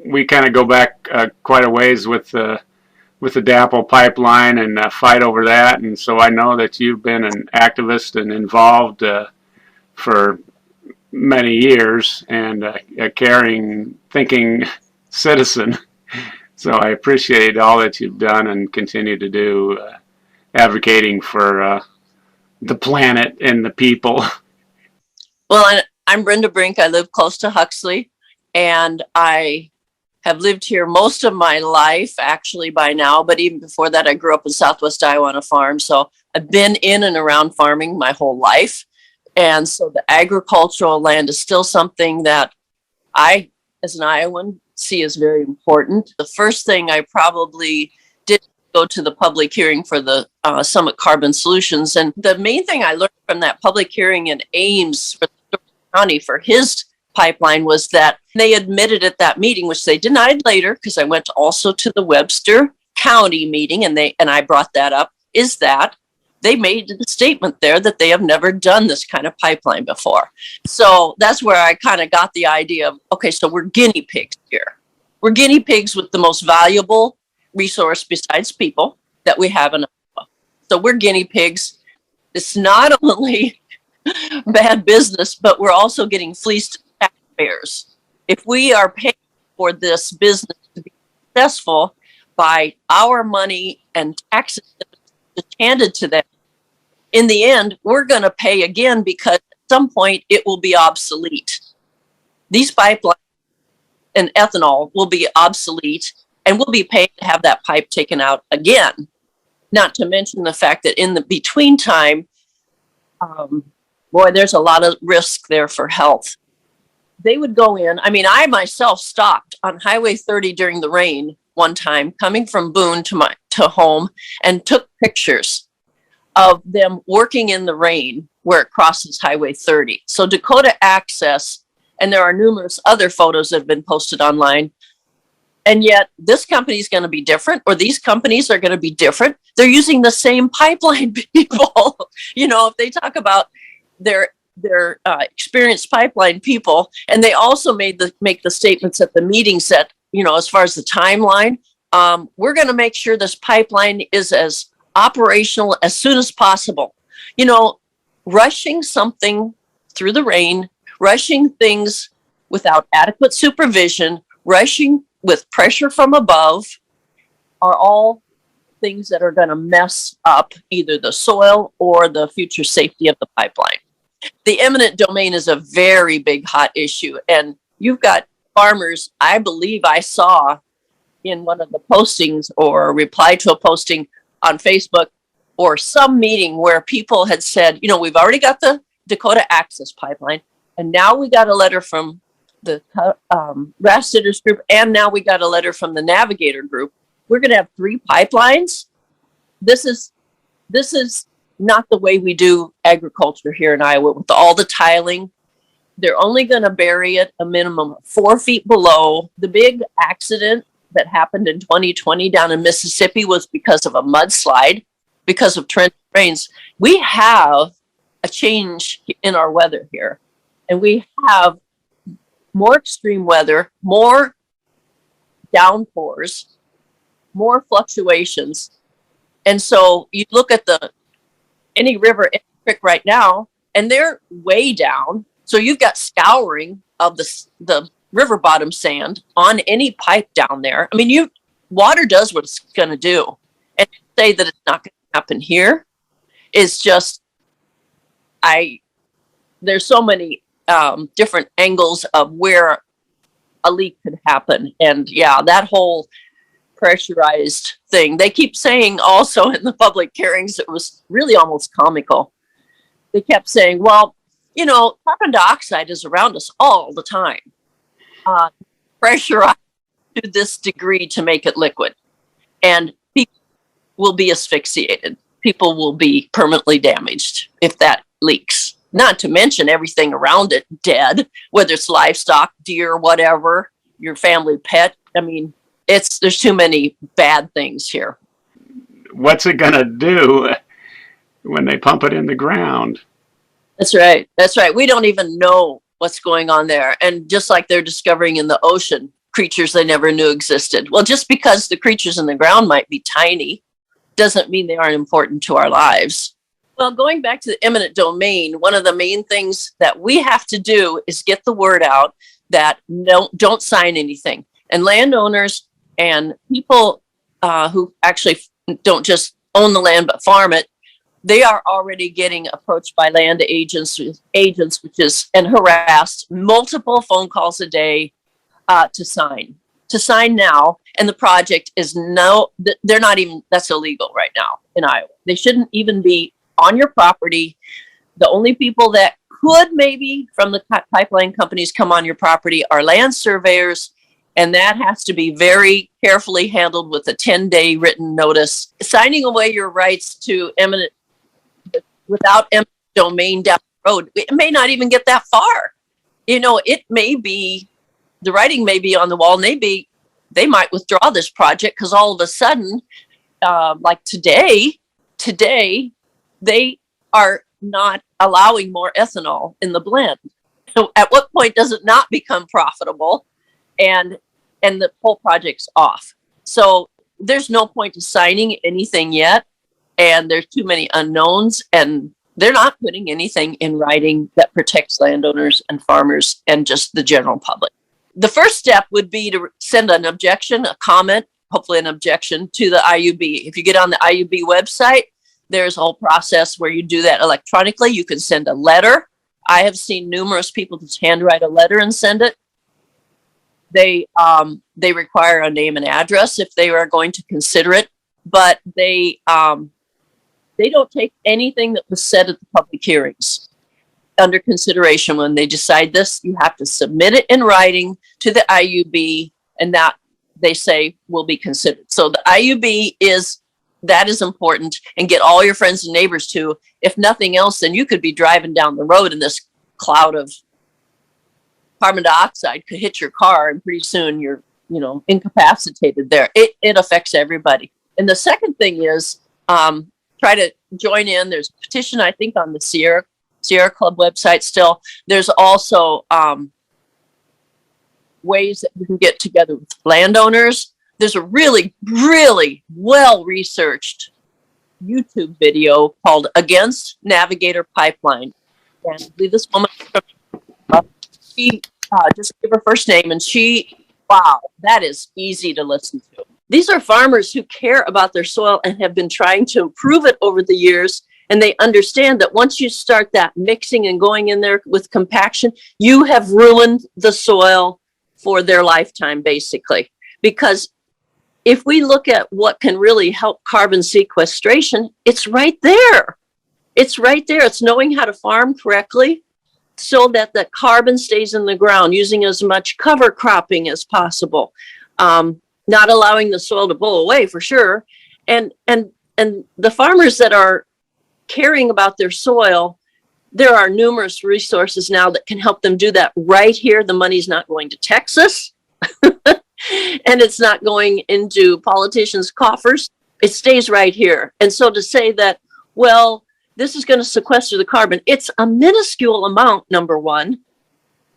we kind of go back quite a ways with the DAPL pipeline and fight over that. And so I know that you've been an activist and involved for many years and a caring, thinking citizen. So I appreciate all that you've done and continue to do, advocating for the planet and the people. Well, I'm Brenda Brink. I live close to Huxley, and I have lived here most of my life, actually, by now. But even before that, I grew up in Southwest Iowa on a farm. So I've been in and around farming my whole life. And so the agricultural land is still something that I, as an Iowan, see as very important. The first thing I probably did go to the public hearing for the Summit Carbon Solutions. And the main thing I learned from that public hearing in Ames for the county for his pipeline was that they admitted at that meeting, which they denied later, because I went also to the Webster County meeting, and I brought that up, is that they made the statement there that they have never done this kind of pipeline before. So that's where I kind of got the idea of, okay, so we're guinea pigs here. We're guinea pigs with the most valuable resource besides people that we have in Iowa. So we're guinea pigs. It's not only bad business, but we're also getting fleeced taxpayers. If we are paying for this business to be successful by our money and taxes just handed to them, in the end, we're going to pay again because at some point it will be obsolete. These pipelines and ethanol will be obsolete, and we'll be paying to have that pipe taken out again. Not to mention the fact that in the between time, boy, there's a lot of risk there for health. They would go in. I mean, I myself stopped on Highway 30 during the rain one time, coming from Boone to home, and took pictures of them working in the rain where it crosses Highway 30. So Dakota Access, and there are numerous other photos that have been posted online. And yet this company is going to be different, or these companies are going to be different. They're using the same pipeline people. You know, if they talk about their experienced pipeline people, and they also make the statements at the meetings that, you know, as far as the timeline, we're going to make sure this pipeline is as operational as soon as possible. You know, rushing something through the rain, rushing things without adequate supervision, rushing with pressure from above are all things that are going to mess up either the soil or the future safety of the pipeline. The eminent domain is a very big hot issue, and you've got farmers, I believe I saw in one of the postings or reply to a posting on Facebook or some meeting where people had said, you know, we've already got the Dakota Access Pipeline, and now we got a letter from the Grass Sitters Group, and now we got a letter from the Navigator Group. We're going to have 3 pipelines. This is not the way we do agriculture here in Iowa with all the tiling. They're only going to bury it a minimum of 4 feet below. The big accident that happened in 2020 down in Mississippi was because of a mudslide, because of torrential rains. We have a change in our weather here, and we have more extreme weather, more downpours, more fluctuations. And so you look at any river, any creek right now, and they're way down. So you've got scouring of the river bottom sand on any pipe down there. I mean, water does what it's going to do. And to say that it's not going to happen here is just, there's so many different angles of where a leak could happen. And yeah, that whole pressurized thing, they keep saying also in the public hearings, it was really almost comical. They kept saying, well, you know, carbon dioxide is around us all the time. Pressurized to this degree to make it liquid. And people will be asphyxiated. People will be permanently damaged if that leaks. Not to mention everything around it dead, whether it's livestock, deer, whatever, your family pet. I mean, there's too many bad things here. What's it going to do when they pump it in the ground? That's right. That's right. We don't even know what's going on there. And just like they're discovering in the ocean, creatures they never knew existed. Well, just because the creatures in the ground might be tiny doesn't mean they aren't important to our lives. Well, going back to the eminent domain, one of the main things that we have to do is get the word out that don't sign anything. And landowners and people who actually don't just own the land but farm it, they are already getting approached by land agents, and harassed, multiple phone calls a day to sign now. And the project is they're not even, that's illegal right now in Iowa. They shouldn't even be on your property. The only people that could maybe from the pipeline companies come on your property are land surveyors. And that has to be very carefully handled with a 10-day written notice. Signing away your rights to without eminent domain down the road, it may not even get that far. It may be, the writing may be on the wall. Maybe they might withdraw this project because all of a sudden, like today, they are not allowing more ethanol in the blend. So at what point does it not become profitable and the whole project's off? So there's no point to signing anything yet. And there's too many unknowns, and they're not putting anything in writing that protects landowners and farmers and just the general public. The first step would be to send an objection, a comment, hopefully an objection to the IUB. If you get on the IUB website, there's a whole process where you do that electronically. You can send a letter. I have seen numerous people just handwrite a letter and send it. They require a name and address if they are going to consider it, but they don't take anything that was said at the public hearings under consideration when they decide this. You have to submit it in writing to the IUB, and that they say will be considered. So the IUB is important, and get all your friends and neighbors to. If nothing else, then you could be driving down the road and this cloud of carbon dioxide could hit your car, and pretty soon you're incapacitated there. It affects everybody. And the second thing is try to join in. There's a petition, I think, on the Sierra Club website still. There's also ways that you can get together with landowners. There's a really, really well-researched YouTube video called Against Navigator Pipeline. And I believe this woman, she just gave her first name, and wow, that is easy to listen to. These are farmers who care about their soil and have been trying to improve it over the years. And they understand that once you start that mixing and going in there with compaction, you have ruined the soil for their lifetime, basically. Because if we look at what can really help carbon sequestration, it's right there. It's right there. It's knowing how to farm correctly so that the carbon stays in the ground, using as much cover cropping as possible. Not allowing the soil to blow away for sure. And the farmers that are caring about their soil, there are numerous resources now that can help them do that right here. The money's not going to Texas and it's not going into politicians' coffers. It stays right here. And so to say that, well, this is going to sequester the carbon, it's a minuscule amount, number one.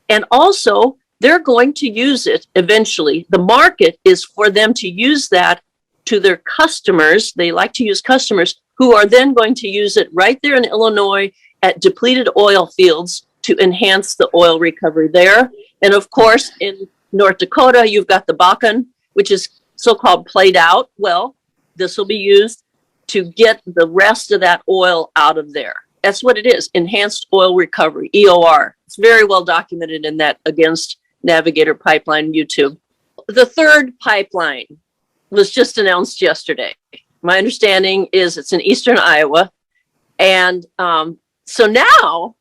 And also, they're going to use it eventually. The market is for them to use that to their customers. They like to use customers who are then going to use it right there in Illinois at depleted oil fields to enhance the oil recovery there. And of course, in North Dakota, you've got the Bakken, which is so-called played out. Well, this will be used to get the rest of that oil out of there. That's what it is, enhanced oil recovery, EOR. It's very well documented in that Against Navigator Pipeline YouTube. The third pipeline was just announced yesterday. My understanding is it's in eastern Iowa. And so now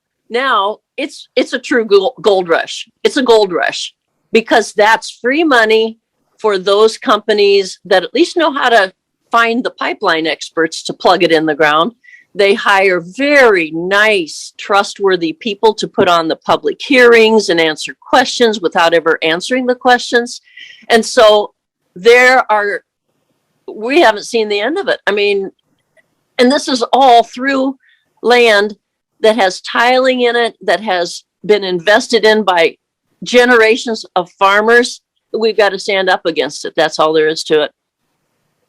it's a true gold rush. It's a gold rush because that's free money for those companies that at least know how to find the pipeline experts to plug it in the ground. They hire very nice, trustworthy people to put on the public hearings and answer questions without ever answering the questions. And so we haven't seen the end of it. I mean, and this is all through land that has tiling in it, that has been invested in by generations of farmers. we've got to stand up against it. That's all there is to it.